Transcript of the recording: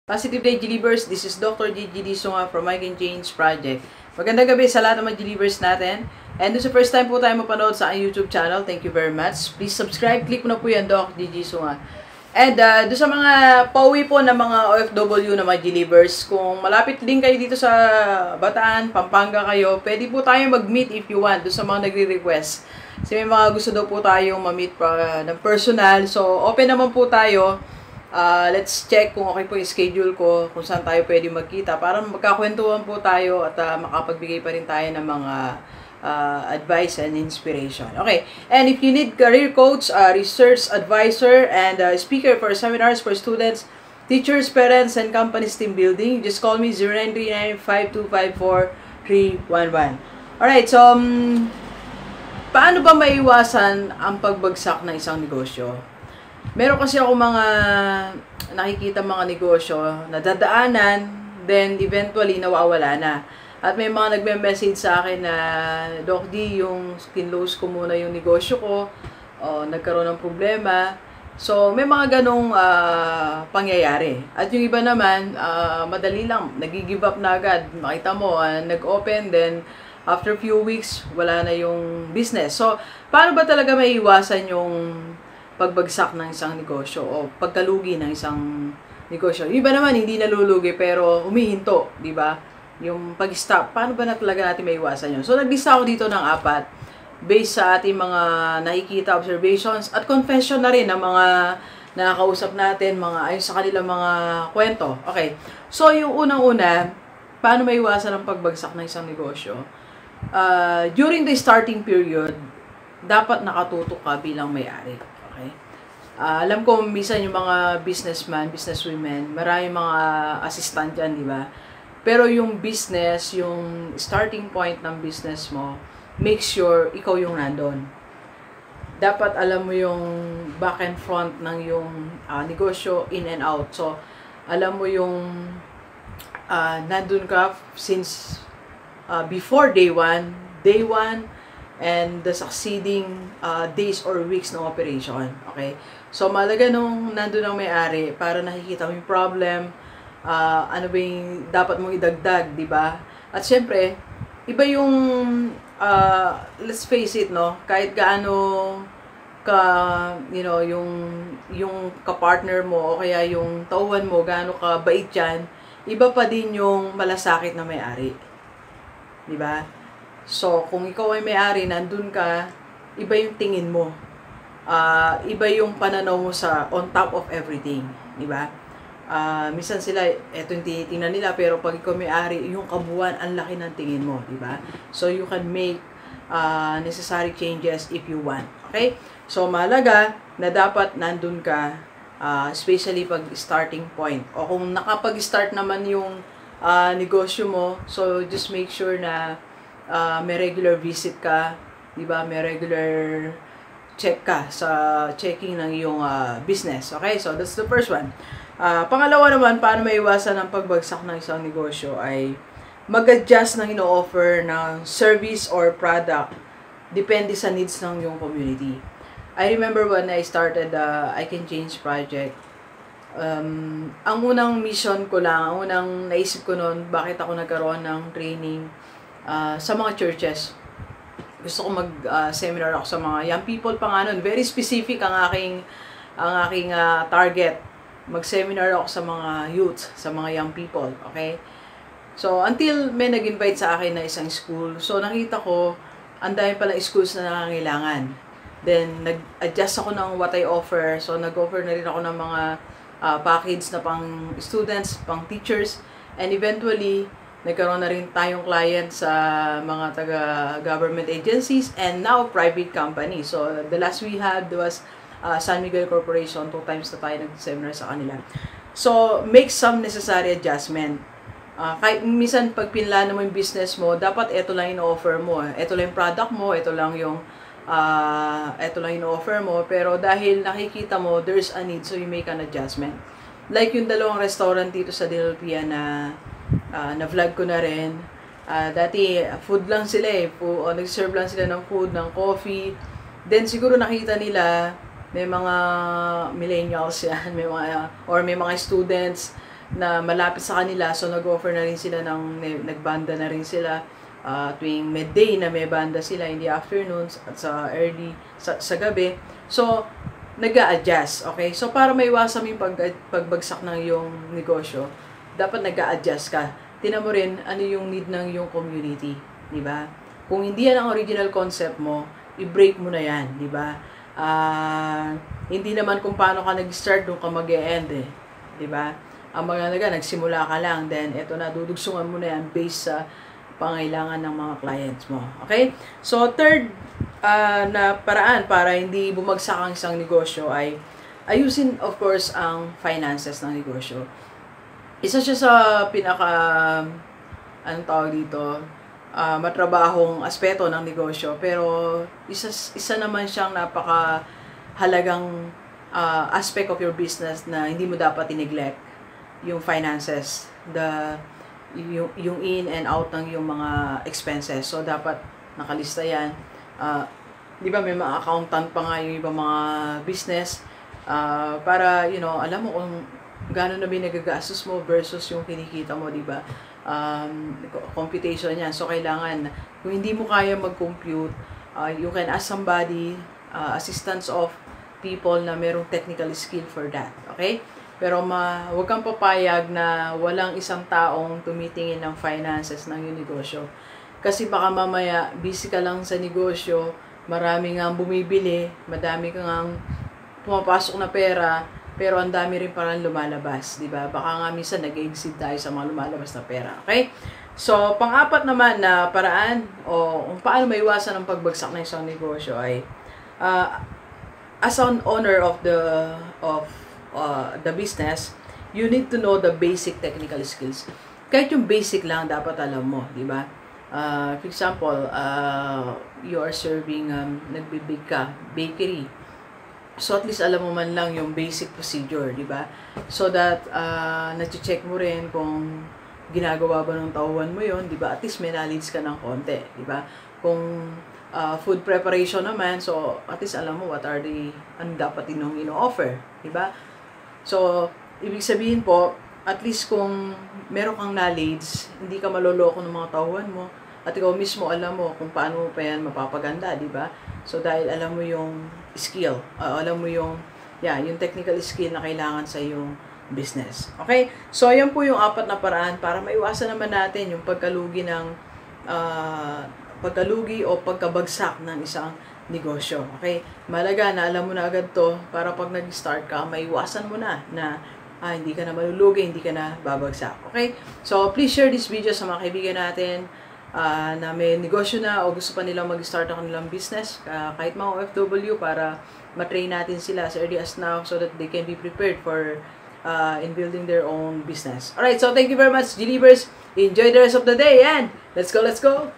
Positive Day Gilibers, this is Dr. Gigi Sunga from I Can Change Project. Magandang gabi sa lahat ng mga Gilibers natin. And doon sa first time po tayo mapanood sa aking YouTube channel, thank you very much. Please subscribe, click mo na po yan, Doc Gigi Sunga. And doon sa mga pauwi po ng mga OFW na mga Gilibers, kung malapit din kayo dito sa Bataan, Pampanga kayo, pwede po tayo mag-meet if you want, doon sa mga nagre-request. Kasi may mga gusto daw po tayong ma-meet ng personal. So, open naman po tayo. Let's check kung okay po yung schedule ko, kung saan tayo pwede magkita para magkakwentuhan po tayo at makapagbigay pa rin tayo ng mga advice and inspiration. Okay, and if you need career coach, research advisor, and speaker for seminars for students, teachers, parents, and companies team building, just call me 0939-5254-311. Alright, so paano ba maiiwasan ang pagbagsak ng isang negosyo? Meron kasi ako mga nakikita mga negosyo na dadaanan, then eventually nawawala na. At may mga nagme-message sa akin na, Doc D, yung kinlose ko muna yung negosyo ko, nagkaroon ng problema. So, may mga ganong pangyayari. At yung iba naman, madali lang, nag-give up na agad. Makita mo, nag-open, then after few weeks, wala na yung business. So, paano ba talaga maiiwasan yung pagbagsak ng isang negosyo o pagkalugi ng isang negosyo? Yung iba naman hindi nalulugi pero humihinto, di ba? Yung pag-stop, paano ba na talaga natin maiwasan yun? So, naglista ako dito ng 4 based sa ating mga nakikita, observations at confession na rin ng mga nakakausap natin, mga ayon sa kanilang mga kwento. Okay, so yung unang-una, paano maiwasan ang pagbagsak ng isang negosyo? During the starting period, dapat nakatutok ka bilang may-ari. Okay? Alam ko, minsan yung mga businessman, businesswomen, maraming mga assistant dyan, di ba? Pero yung business, yung starting point ng business mo, make sure ikaw yung nandun. Dapat alam mo yung back and front ng yung negosyo, in and out. So, alam mo yung nandun ka since before day one, and the succeeding days or weeks ng operation. Okay? So, malaga nung nandun ang may-ari para nakikita mo yung problem, ano ba yung dapat mong idagdag, di ba? At syempre, iba yung, let's face it, no? Kahit gaano ka, you know, yung kapartner mo o kaya yung tauhan mo, gaano ka bait yan, iba pa din yung malasakit na may-ari. Di ba? So, kung ikaw ay may-ari, nandun ka, iba yung tingin mo. Iba yung pananaw mo sa on top of everything. Diba? Minsan sila, eto yung tinitingnan nila, pero pag ikaw may-ari, yung kabuuan, ang laki ng tingin mo. Diba? So, you can make necessary changes if you want. Okay? So, mahalaga na dapat nandun ka, especially pag starting point. O kung nakapag-start naman yung negosyo mo, so just make sure na may regular visit ka, di ba? May regular check ka sa checking ng iyong business. Okay? So, that's the first one. Pangalawa naman, paano maiwasan ang pagbagsak ng isang negosyo ay mag-adjust ng ino-offer ng service or product depende sa needs ng iyong community. I remember when I started I Can Change Project, ang unang mission ko lang, ang unang naisip ko noon, bakit ako nagkaroon ng training sa mga churches. Gusto ko mag-seminar ako sa mga young people pa nga nun. Very specific ang aking target. Mag-seminar ako sa mga youth, sa mga young people. Okay? So, until may nag-invite sa akin na isang school. So, nakita ko, ang dami palang schools na nangangailangan. Then, nag-adjust ako ng what I offer. So, nag-offer na rin ako ng mga package na pang students, pang teachers. And eventually, nagkaroon na rin tayong client sa mga taga-government agencies and now private companies. So, the last we had was San Miguel Corporation. 2 times na tayo nag-seminar sa kanila. So, make some necessary adjustment. Kahit minsan pag pinlano mo yung business mo, dapat ito lang yung offer mo. Ito lang yung product mo, ito lang yung offer mo. Pero dahil nakikita mo, there's a need, so you make an adjustment. Like yung 2 restaurant dito sa Dinolpia na vlog ko na rin. Dati, food lang sila eh. Nag-serve lang sila ng food, ng coffee. Then siguro nakita nila may mga millennials yan, may mga students na malapit sa kanila, so nag-offer na rin sila nagbanda na rin sila tuwing midday na may banda sila in the afternoons at sa gabi. So nag-a-adjust, okay? So para maiwasan yung pagbagsak ng iyong negosyo, dapat nag-a-adjust ka. Tingnan mo rin ano yung need ng iyong community, di ba? Kung hindi yan ang original concept mo, i-break mo na yan, di ba? Hindi naman kung paano ka nag-start, doon ka mag-e-end eh. Diba? Ang maganda, nagsimula ka lang, then eto na, dudugsungan mo na yan based sa pangailangan ng mga clients mo. Okay? So, third na paraan para hindi bumagsak ang isang negosyo ay ayusin, of course, ang finances ng negosyo. Isa siya sa anong tawag dito, matrabahong aspeto ng negosyo, pero isa naman siyang napakahalagang aspect of your business na hindi mo dapat i-neglect, yung finances, yung in and out ng yung mga expenses. So dapat nakalista yan. Di ba may mga accountant pa nga yung ibang mga business para alam mo kung gaano na nagagastos mo versus yung kinikita mo, di ba? Computation yan. So, kailangan, kung hindi mo kaya mag-compute, you can ask somebody, assistance of people na merong technical skill for that. Okay? Pero huwag kang papayag na walang isang taong tumitingin ng finances ng yung negosyo. Kasi baka mamaya, busy ka lang sa negosyo, marami nga bumibili, madami ka nga pumapasok na pera, pero ang dami rin parang lumalabas, di ba? Baka nga minsan nag-exceed tayo sa mga lumalabas na pera, okay? So, pang-apat naman na paraan o kung paano maiwasan ang pagbagsak ng isang negosyo ay as an owner of the business, you need to know the basic technical skills. Kahit yung basic lang dapat alam mo, di ba? For example, you are serving, nagbibig ka, bakery. So, at least alam mo man lang yung basic procedure, di ba? So that, na-check mo rin kung ginagawa ba ng tauhan mo yon, di ba? At least may knowledge ka ng konti, di ba? Kung food preparation naman, so at least alam mo what are ano dapat ino-offer, di ba? So, ibig sabihin po, at least kung meron kang knowledge, hindi ka maloloko ng mga tauhan mo, at ikaw mismo alam mo kung paano mo pa yan mapapaganda, di ba? So, dahil alam mo yung skill, alam mo yung technical skill na kailangan sa yung business. Okay? So, ayan po yung 4 na paraan para maiwasan naman natin yung pagkalugi o pagkabagsak ng isang negosyo. Okay? Malaga na alam mo na agad to para pag nag-start ka, maiwasan mo na hindi ka na malulugi, hindi ka na babagsak. Okay? So, please share this video sa mga kaibigan natin na may negosyo na o gusto pa nilang mag-start ng kanilang business, kahit mga OFW, para matrain natin sila as early as now so that they can be prepared for in building their own business. Alright, so thank you very much, Gilivers. Enjoy the rest of the day and let's go, let's go!